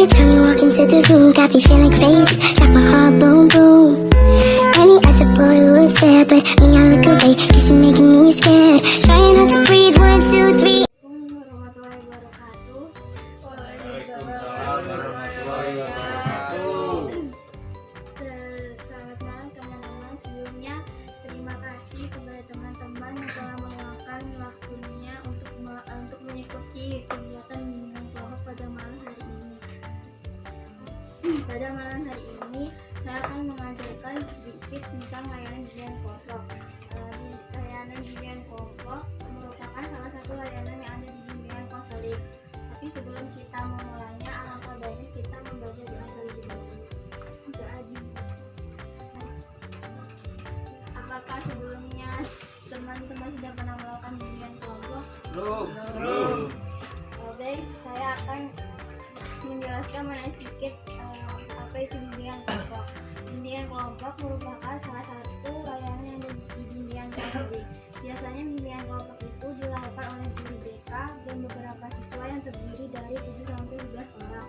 time you walk into the room, got me feeling crazy, shot my heart boom boom. Any other boy would stare, but me I look away, cause you're making me scared. Trying not to breathe, 1, 2, 3. Selamat malam teman-teman. Sebelumnya terima kasih kepada teman-teman yang telah meluangkan waktunya untuk mengikuti kegiatan bimbingan kelompok pada malam hari ini. Pada malam hari ini saya akan mengajarkan sedikit tentang layanan bimbingan kelompok. Layanan bimbingan kelompok merupakan salah satu layanan yang ada di bimbingan konseling. Tapi sebelum kita memulainya, alangkah baiknya kita membaca doa terlebih dahulu. Apakah sebelumnya teman-teman sudah pernah melakukan bimbingan kelompok? Belum. Baik, saya akan menjelaskan sedikit apa itu bimbingan kelompok. Bimbingan kelompok merupakan salah satu layanan yang ada di bimbingan konseling. Biasanya bimbingan kelompok itu dilakukan oleh guru BK dan beberapa siswa yang terdiri dari 7-12 orang.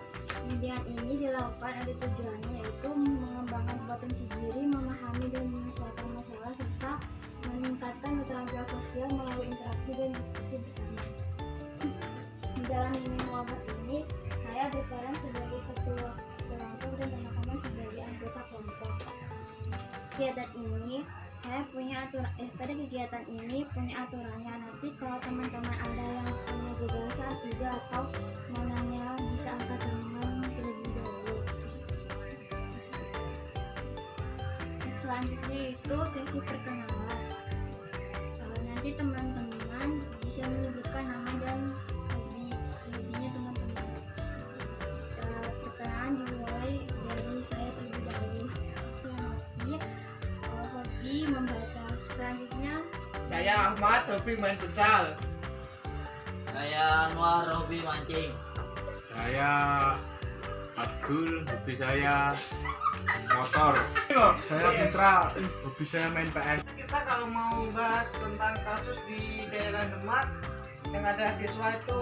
Bimbingan ini dilakukan ada tujuannya, yaitu mengembangkan potensi diri, memahami dan menyelesaikan masalah, serta meningkatkan keterampilan sosial melalui interaksi dan diskusi bersama. Di dalam bimbingan kelompok ini, saya berperan sebagai ketua kelompok dan teman-teman sebagai anggota kelompok. Kegiatan ini pada kegiatan ini punya aturannya. Nanti kalau teman-teman Anda yang punya gagasan, ide atau mau nanya bisa angkat tangan terlebih dahulu. Selanjutnya itu sesi perkenalan. Nanti teman-teman bisa menyebutkan nama dan hobinya teman-teman. Perkenalan dimulai dari saya terlebih dahulu. Hobi membaca. Selanjutnya Saya Ahmad, hobi main futsal. Saya Anwar, hobi mancing. Saya Abdul, hobi saya motor. Saya Fitra, hobi saya main PS. Kita kalau mau bahas tentang kasus di daerah Demak yang ada siswa itu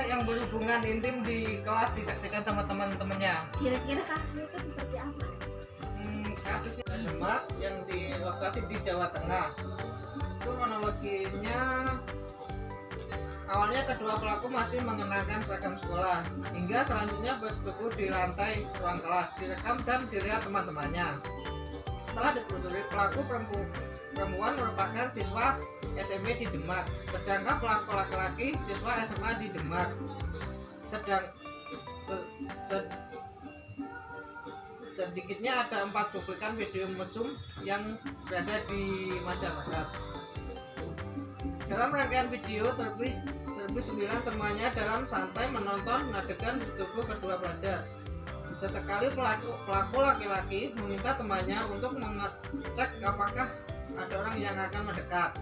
yang berhubungan intim di kelas disaksikan sama teman-temannya. kira-kira kasus itu seperti apa? Kasusnya Demak yang di lokasi di Jawa Tengah. Itu kronologinya awalnya kedua pelaku masih mengenakan seragam sekolah, hingga selanjutnya bersetubuh di lantai ruang kelas, direkam dan dilihat teman-temannya. Setelah ditelusuri, pelaku perempuan merupakan siswa SMP di Demak, sedangkan pelaku laki-laki siswa SMA di Demak. Sedikitnya ada 4 cuplikan video mesum yang berada di masyarakat. Dalam rangkaian video terlebih 9 temannya dalam santai menonton adegan bertubuh kedua pelajar. Sesekali pelaku laki-laki meminta temannya untuk mengecek apakah ada orang yang akan mendekat.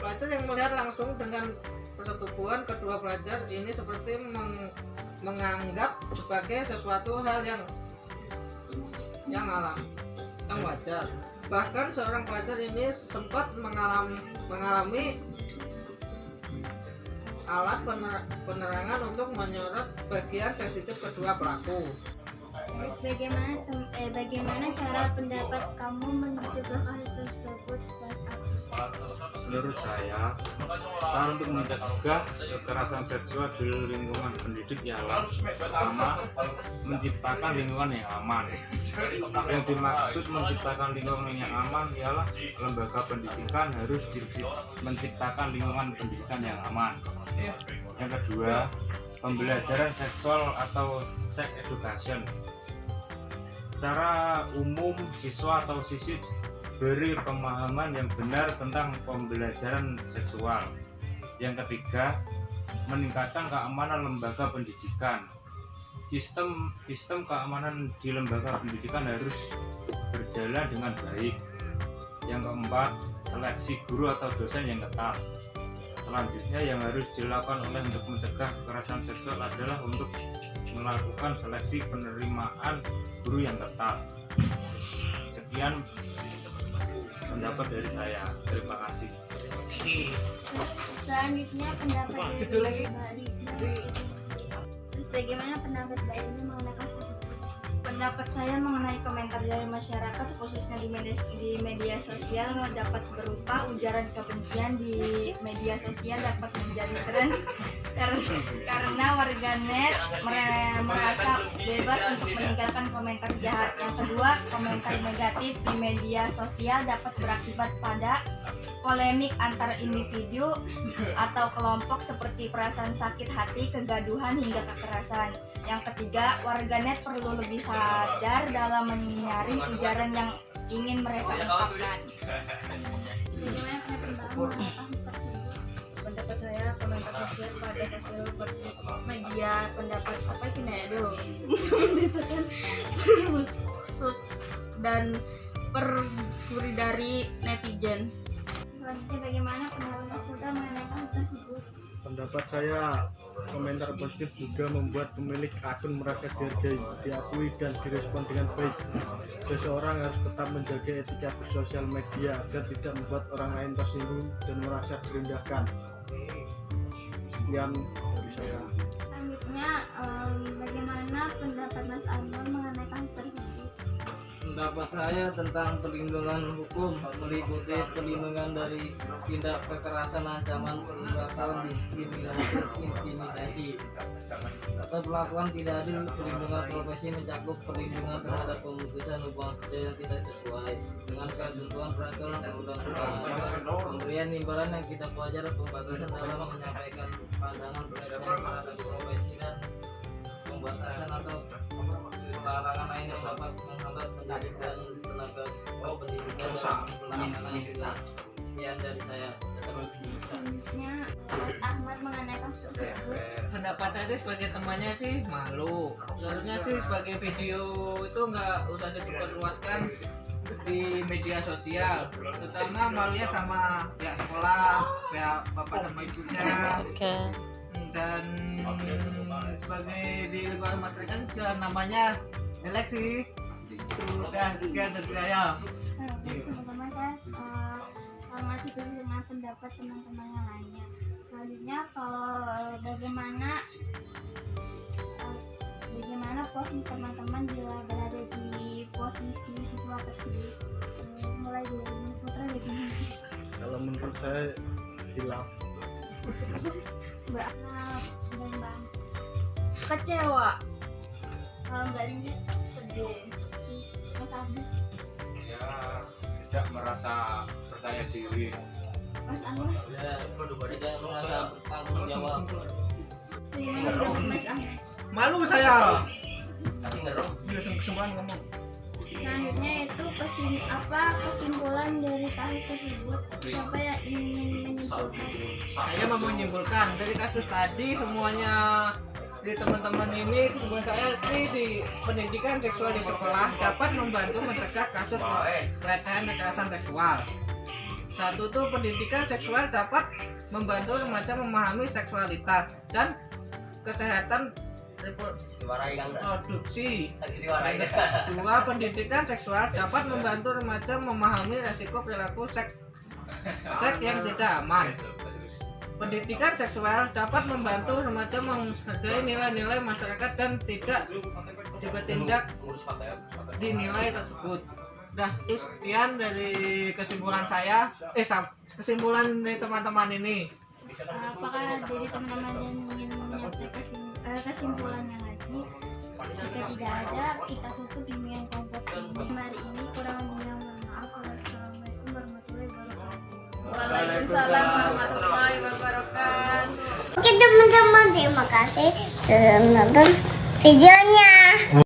Pelajar yang melihat langsung dengan persetubuhan kedua pelajar ini seperti menganggap sebagai sesuatu hal yang wajar. Bahkan seorang pelajar ini sempat mengalami alat penerangan untuk menyorot bagian sensitif kedua pelaku. Bagaimana cara pendapat kamu mencegah kasus tersebut? Menurut saya, cara untuk mencegah kekerasan seksual di lingkungan pendidik ialah pertama, menciptakan lingkungan yang aman. Yang dimaksud menciptakan lingkungan yang aman ialah lembaga pendidikan harus menciptakan lingkungan pendidikan yang aman. Yang kedua, pembelajaran seksual atau sex education. Secara umum, siswa atau siswi beri pemahaman yang benar tentang pembelajaran seksual. Yang ketiga, meningkatkan keamanan lembaga pendidikan. Sistem keamanan di lembaga pendidikan harus berjalan dengan baik. Yang keempat, seleksi guru atau dosen yang ketat. Selanjutnya yang harus dilakukan untuk mencegah kekerasan seksual adalah untuk melakukan seleksi penerimaan guru yang ketat. Sekian pendapat dari saya. Terima kasih. Selanjutnya pendapat Apa, dari judul lagi? Mbak Rifna. Terus bagaimana pendapat Mbak Rifna mengenai kasus tersebut? Pendapat saya mengenai komentar dari masyarakat khususnya di media sosial dapat berupa ujaran kebencian di media sosial dapat menjadi tren karena warganet merasa bebas untuk meninggalkan komentar jahat. Yang kedua, komentar negatif di media sosial dapat berakibat pada polemik antar individu atau kelompok seperti perasaan sakit hati, kegaduhan hingga kekerasan. Yang ketiga, warganet perlu lebih sadar dalam menyaring ujaran yang ingin mereka ungkapkan. Bagaimana pendapat Mbak mengenai kasus tersebut? Pendapat saya komentar sosial pada sosial media pendapat apa itu dulu itu kan dan perguri dari netizen. Selanjutnya, bagaimana pendapat Mbak Putra mengenai kasus tersebut? Pendapat saya, komentar positif juga membuat pemilik akun merasa dihargai, diakui, dan direspon dengan baik. Seseorang harus tetap menjaga etika bersosial media agar tidak membuat orang lain tersinggung dan merasa direndahkan. Sekian dari saya. Selanjutnya, bagaimana pendapat Mas Anwar mengenai kasus tersebut? Pendapat saya tentang perlindungan hukum meliputi perlindungan dari tindak kekerasan, ancaman perbuatan diskriminasi, intimidasi atau perlakuan tidak adil. Perlindungan profesi mencakup perlindungan terhadap pemutusan hubungan kerja yang tidak sesuai dengan ketentuan peraturan undang-undang, pemberian imbalan yang tidak wajar, pembatasan dalam menyampaikan pandangan terkait terhadap profesi, dan pembatasan atau pelarangan lain yang dapat menghambat pendidikan tenaga pendidikan dan penanganan yang jelas. Sekian dari saya. Selanjutnya, Mas Ahmad mengenai kasus tersebut. Pendapat saya sih sebagai temannya sih malu. Seharusnya sih sebagai video itu nggak usah disebarluaskan di media sosial, terutama malunya sama pihak sekolah, pihak bapak sama ibunya. Dan sebagai di lingkungan masyarakat juga namanya jelek sih. Sudah sekian dari saya. Teman-teman, saya sangat setuju dengan pendapat teman-teman yang lainnya. Selanjutnya, kalau bagaimana posisi teman-teman bila berada di posisi siswa tersebut? Mulai dari Mas Putra, bagaimana? Kalau menurut saya hilaf. Mbak Ana dan Mbak Ana. Kecewa. Kalau Mbak Lini sedih. Mas Abdi, Ya, tidak merasa percaya diri. Mas Anwar, Ya, tidak merasa bertanggung jawab. bagaimana pendapat Mas Ahmad? Malu saya. Dia kesempatan ngomong. Selanjutnya itu kesimpulan dari kasus tersebut. Siapa yang ingin menyimpulkan? Saya mau menyimpulkan dari kasus tadi semuanya di teman-teman ini, kesimpulan saya sih di pendidikan seksual di sekolah dapat membantu mencegah kasus pelecehan kekerasan seksual. Satu tuh pendidikan seksual dapat membantu remaja memahami seksualitas dan kesehatan reproduksi. Dua, pendidikan seksual dapat membantu remaja memahami resiko perilaku seks yang tidak aman. Pendidikan seksual dapat membantu remaja menghargai nilai-nilai masyarakat dan tidak bertindak dinilai tersebut. Udah, itu sekian dari kesimpulan saya. Kesimpulan dari teman-teman ini. Apakah dari teman-teman yang ingin menyampaikan kesimpulannya lagi? Jika tidak ada, kita tutup bimbingan kelompok ini. Hari ini kurang lebihnya mohon maaf. Wassalamualaikum warahmatullahi wabarakatuh. Waalaikumsalam warahmatullahi wabarakatuh. Oke teman-teman, terima kasih sudah menonton videonya.